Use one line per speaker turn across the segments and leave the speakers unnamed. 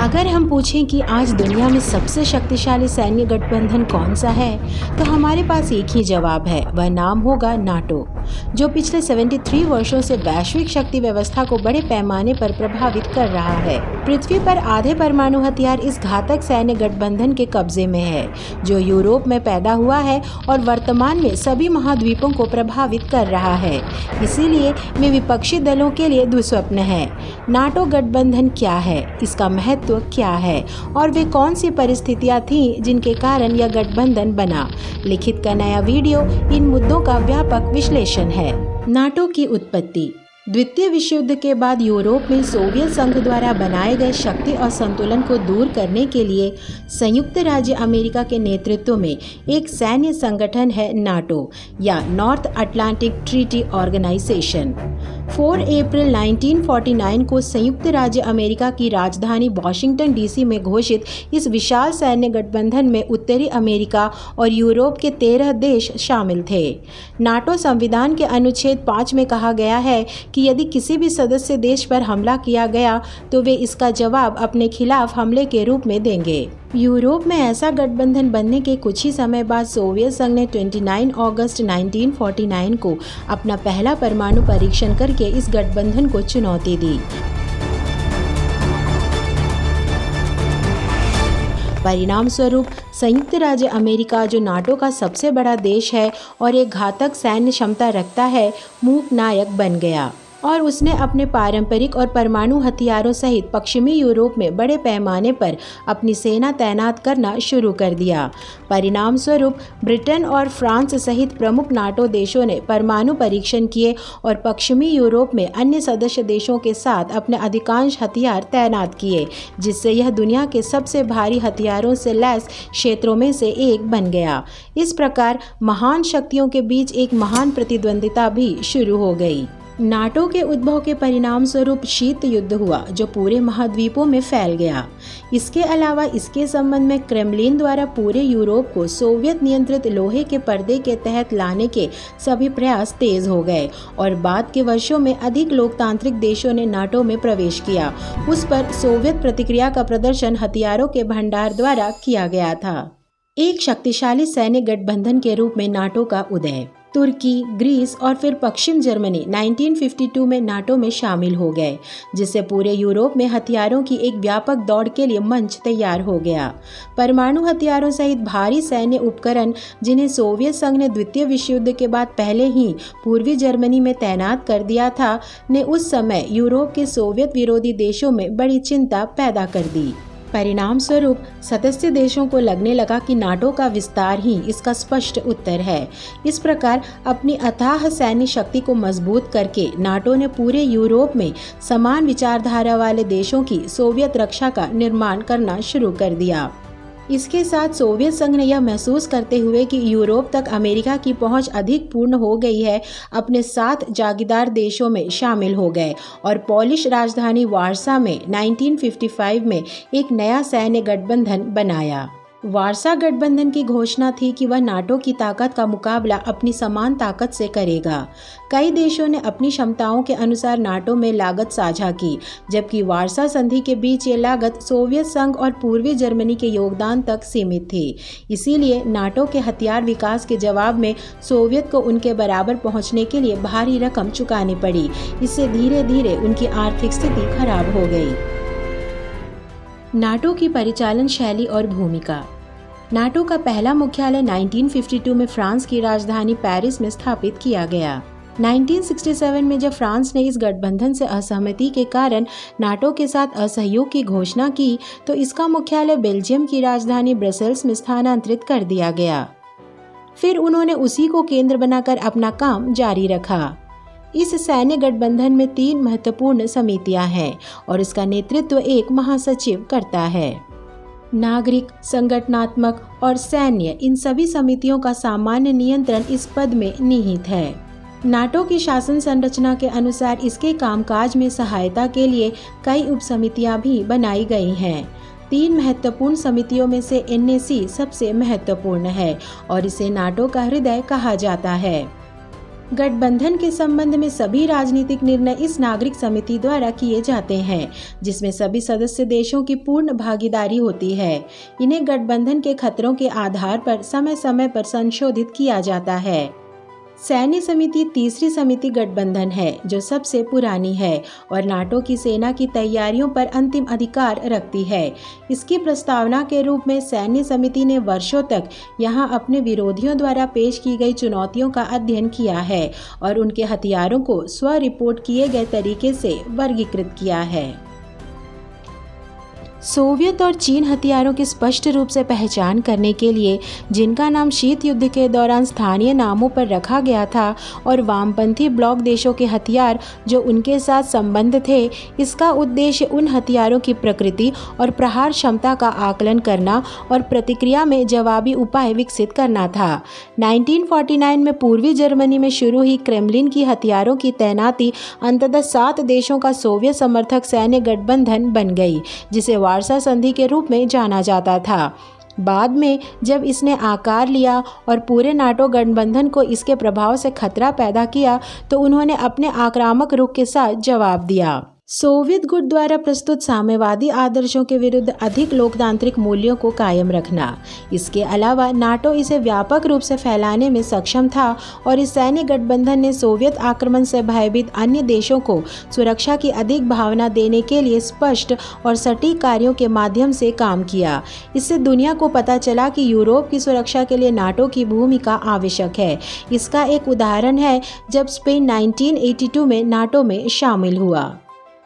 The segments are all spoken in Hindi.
अगर हम पूछें कि आज दुनिया में सबसे शक्तिशाली सैन्य गठबंधन कौन सा है, तो हमारे पास एक ही जवाब है, वह नाम होगा नाटो, जो पिछले 73 वर्षों से वैश्विक शक्ति व्यवस्था को बड़े पैमाने पर प्रभावित कर रहा है। पृथ्वी पर आधे परमाणु हथियार इस घातक सैन्य गठबंधन के कब्जे में है, जो यूरोप में पैदा हुआ है और वर्तमान में सभी महाद्वीपों को प्रभावित कर रहा है। इसीलिए वे विपक्षी दलों के लिए दुस्वप्न है। नाटो गठबंधन क्या है, इसका महत्व क्या है और वे कौन सी परिस्थितियां थीं जिनके कारण यह गठबंधन बना। लिखित का नया वीडियो इन मुद्दों का व्यापक विश्लेषण है। नाटो की उत्पत्ति। द्वितीय विश्व युद्ध के बाद यूरोप में सोवियत संघ द्वारा बनाए गए शक्ति असंतुलन को दूर करने के लिए संयुक्त राज्य अमेरिका के नेतृत्व में एक सैन्य संगठन है नाटो या नॉर्थ अटलांटिक ट्रीटी ऑर्गेनाइजेशन। 4 अप्रैल 1949 को संयुक्त राज्य अमेरिका की राजधानी वॉशिंगटन डीसी में घोषित इस विशाल सैन्य गठबंधन में उत्तरी अमेरिका और यूरोप के 13 देश शामिल थे। नाटो संविधान के अनुच्छेद 5 में कहा गया है कि यदि किसी भी सदस्य देश पर हमला किया गया तो वे इसका जवाब अपने खिलाफ हमले के रूप में देंगे। यूरोप में ऐसा गठबंधन बनने के कुछ ही समय बाद सोवियत संघ ने 29 अगस्त 1949 को अपना पहला परमाणु परीक्षण करके इस गठबंधन को चुनौती दी। परिणाम स्वरूप संयुक्त राज्य अमेरिका, जो नाटो का सबसे बड़ा देश है और एक घातक सैन्य क्षमता रखता है, मूक नायक बन गया और उसने अपने पारंपरिक और परमाणु हथियारों सहित पश्चिमी यूरोप में बड़े पैमाने पर अपनी सेना तैनात करना शुरू कर दिया। परिणाम स्वरूप ब्रिटेन और फ्रांस सहित प्रमुख नाटो देशों ने परमाणु परीक्षण किए और पश्चिमी यूरोप में अन्य सदस्य देशों के साथ अपने अधिकांश हथियार तैनात किए, जिससे यह दुनिया के सबसे भारी हथियारों से लैस क्षेत्रों में से एक बन गया। इस प्रकार महान शक्तियों के बीच एक महान प्रतिद्वंदिता भी शुरू हो गई। नाटो के उद्भव के परिणाम स्वरूप शीत युद्ध हुआ, जो पूरे महाद्वीपों में फैल गया। इसके अलावा इसके संबंध में क्रेमलिन द्वारा पूरे यूरोप को सोवियत नियंत्रित लोहे के पर्दे के तहत लाने के सभी प्रयास तेज हो गए और बाद के वर्षों में अधिक लोकतांत्रिक देशों ने नाटो में प्रवेश किया। उस पर सोवियत प्रतिक्रिया का प्रदर्शन हथियारों के भंडार द्वारा किया गया था। एक शक्तिशाली सैन्य गठबंधन के रूप में नाटो का उदय। तुर्की, ग्रीस और फिर पश्चिम जर्मनी 1952 में नाटो में शामिल हो गए, जिससे पूरे यूरोप में हथियारों की एक व्यापक दौड़ के लिए मंच तैयार हो गया। परमाणु हथियारों सहित भारी सैन्य उपकरण, जिन्हें सोवियत संघ ने द्वितीय विश्व युद्ध के बाद पहले ही पूर्वी जर्मनी में तैनात कर दिया था, ने उस समय यूरोप के सोवियत विरोधी देशों में बड़ी चिंता पैदा कर दी। परिणाम स्वरूप सदस्य देशों को लगने लगा कि नाटो का विस्तार ही इसका स्पष्ट उत्तर है। इस प्रकार अपनी अथाह सैन्य शक्ति को मजबूत करके नाटो ने पूरे यूरोप में समान विचारधारा वाले देशों की सोवियत रक्षा का निर्माण करना शुरू कर दिया। इसके साथ सोवियत संघ ने यह महसूस करते हुए कि यूरोप तक अमेरिका की पहुंच अधिक पूर्ण हो गई है, अपने 7 जागीरदार देशों में शामिल हो गए और पोलिश राजधानी वारसा में 1955 में एक नया सैन्य गठबंधन बनाया। वारसा गठबंधन की घोषणा थी कि वह नाटो की ताकत का मुकाबला अपनी समान ताकत से करेगा। कई देशों ने अपनी क्षमताओं के अनुसार नाटो में लागत साझा की, जबकि वारसा संधि के बीच ये लागत सोवियत संघ और पूर्वी जर्मनी के योगदान तक सीमित थी। इसीलिए नाटो के हथियार विकास के जवाब में सोवियत को उनके बराबर पहुंचने के लिए भारी रकम चुकानी पड़ी। इससे धीरे धीरे उनकी आर्थिक स्थिति खराब हो गई। नाटो की परिचालन शैली और भूमिका। नाटो का पहला मुख्यालय 1952 में फ्रांस की राजधानी पेरिस में स्थापित किया गया। 1967 में जब फ्रांस ने इस गठबंधन से असहमति के कारण नाटो के साथ असहयोग की घोषणा की, तो इसका मुख्यालय बेल्जियम की राजधानी ब्रसेल्स में स्थानांतरित कर दिया गया। फिर उन्होंने उसी को केंद्र बनाकर अपना काम जारी रखा। इस सैन्य गठबंधन में 3 महत्वपूर्ण समितियां हैं और इसका नेतृत्व एक महासचिव करता है। नागरिक, संगठनात्मक और सैन्य, इन सभी समितियों का सामान्य नियंत्रण इस पद में निहित है। नाटो की शासन संरचना के अनुसार इसके कामकाज में सहायता के लिए कई उपसमितियां भी बनाई गई हैं। 3 महत्वपूर्ण समितियों में से NAC सबसे महत्वपूर्ण है और इसे नाटो का हृदय कहा जाता है। गठबंधन के संबंध में सभी राजनीतिक निर्णय इस नागरिक समिति द्वारा किए जाते हैं, जिसमें सभी सदस्य देशों की पूर्ण भागीदारी होती है। इन्हें गठबंधन के खतरों के आधार पर समय समय पर संशोधित किया जाता है। सैन्य समिति तीसरी समिति गठबंधन है, जो सबसे पुरानी है और नाटो की सेना की तैयारियों पर अंतिम अधिकार रखती है। इसकी प्रस्तावना के रूप में सैन्य समिति ने वर्षों तक यहां अपने विरोधियों द्वारा पेश की गई चुनौतियों का अध्ययन किया है और उनके हथियारों को स्व रिपोर्ट किए गए तरीके से वर्गीकृत किया है। सोवियत और चीन हथियारों की स्पष्ट रूप से पहचान करने के लिए, जिनका नाम शीत युद्ध के दौरान स्थानीय नामों पर रखा गया था, और वामपंथी ब्लॉक देशों के हथियार जो उनके साथ संबद्ध थे, इसका उद्देश्य उन हथियारों की प्रकृति और प्रहार क्षमता का आकलन करना और प्रतिक्रिया में जवाबी उपाय विकसित करना था। 1949 में पूर्वी जर्मनी में शुरू हुई क्रेमलिन की हथियारों की तैनाती अंततः 7 देशों का सोवियत समर्थक सैन्य गठबंधन बन गई, जिसे वार्सा संधि के रूप में जाना जाता था। बाद में जब इसने आकार लिया और पूरे नाटो गठबंधन को इसके प्रभाव से खतरा पैदा किया, तो उन्होंने अपने आक्रामक रुख के साथ जवाब दिया। सोवियत गुट द्वारा प्रस्तुत साम्यवादी आदर्शों के विरुद्ध अधिक लोकतांत्रिक मूल्यों को कायम रखना। इसके अलावा नाटो इसे व्यापक रूप से फैलाने में सक्षम था और इस सैन्य गठबंधन ने सोवियत आक्रमण से भयभीत अन्य देशों को सुरक्षा की अधिक भावना देने के लिए स्पष्ट और सटीक कार्यों के माध्यम से काम किया। इससे दुनिया को पता चला कि यूरोप की सुरक्षा के लिए नाटो की भूमिका आवश्यक है। इसका एक उदाहरण है जब स्पेन 1982 में नाटो में शामिल हुआ।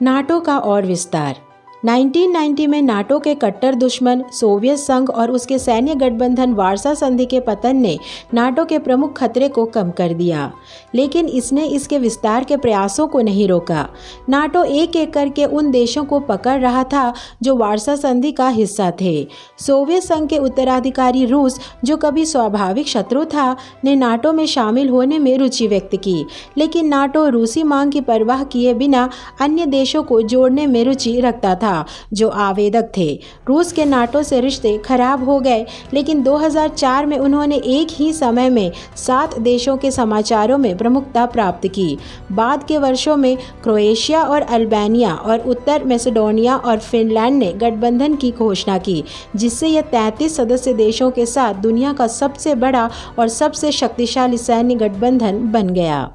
नाटो का और विस्तार। 1990 में नाटो के कट्टर दुश्मन सोवियत संघ और उसके सैन्य गठबंधन वार्सा संधि के पतन ने नाटो के प्रमुख खतरे को कम कर दिया, लेकिन इसने इसके विस्तार के प्रयासों को नहीं रोका। नाटो एक एक करके उन देशों को पकड़ रहा था जो वार्सा संधि का हिस्सा थे। सोवियत संघ के उत्तराधिकारी रूस, जो कभी स्वाभाविक शत्रु था, ने नाटो में शामिल होने में रुचि व्यक्त की, लेकिन नाटो रूसी मांग की परवाह किए बिना अन्य देशों को जोड़ने में रुचि रखता था जो आवेदक थे। रूस के नाटो से रिश्ते खराब हो गए, लेकिन 2004 में उन्होंने एक ही समय में 7 देशों के समाचारों में प्रमुखता प्राप्त की। बाद के वर्षों में क्रोएशिया और अल्बानिया और उत्तर मैसेडोनिया और फिनलैंड ने गठबंधन की घोषणा की, जिससे यह 33 सदस्य देशों के साथ दुनिया का सबसे बड़ा और सबसे शक्तिशाली सैन्य गठबंधन बन गया।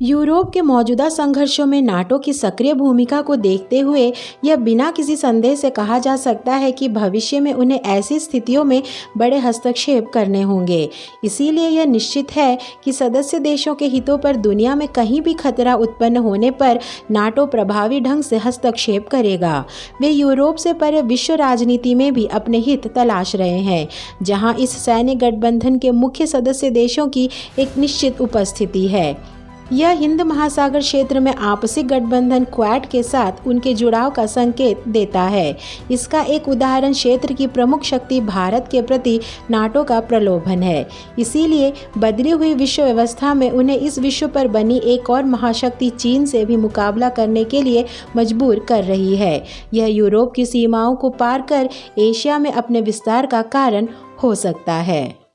यूरोप के मौजूदा संघर्षों में नाटो की सक्रिय भूमिका को देखते हुए यह बिना किसी संदेह से कहा जा सकता है कि भविष्य में उन्हें ऐसी स्थितियों में बड़े हस्तक्षेप करने होंगे। इसीलिए यह निश्चित है कि सदस्य देशों के हितों पर दुनिया में कहीं भी खतरा उत्पन्न होने पर नाटो प्रभावी ढंग से हस्तक्षेप करेगा। वे यूरोप से परे विश्व राजनीति में भी अपने हित तलाश रहे हैं, जहाँ इस सैन्य गठबंधन के मुख्य सदस्य देशों की एक निश्चित उपस्थिति है। यह हिंद महासागर क्षेत्र में आपसी गठबंधन क्वाड के साथ उनके जुड़ाव का संकेत देता है। इसका एक उदाहरण क्षेत्र की प्रमुख शक्ति भारत के प्रति नाटो का प्रलोभन है। इसीलिए बदली हुई विश्व व्यवस्था में उन्हें इस विश्व पर बनी एक और महाशक्ति चीन से भी मुकाबला करने के लिए मजबूर कर रही है। यह यूरोप की सीमाओं को पार कर एशिया में अपने विस्तार का कारण हो सकता है।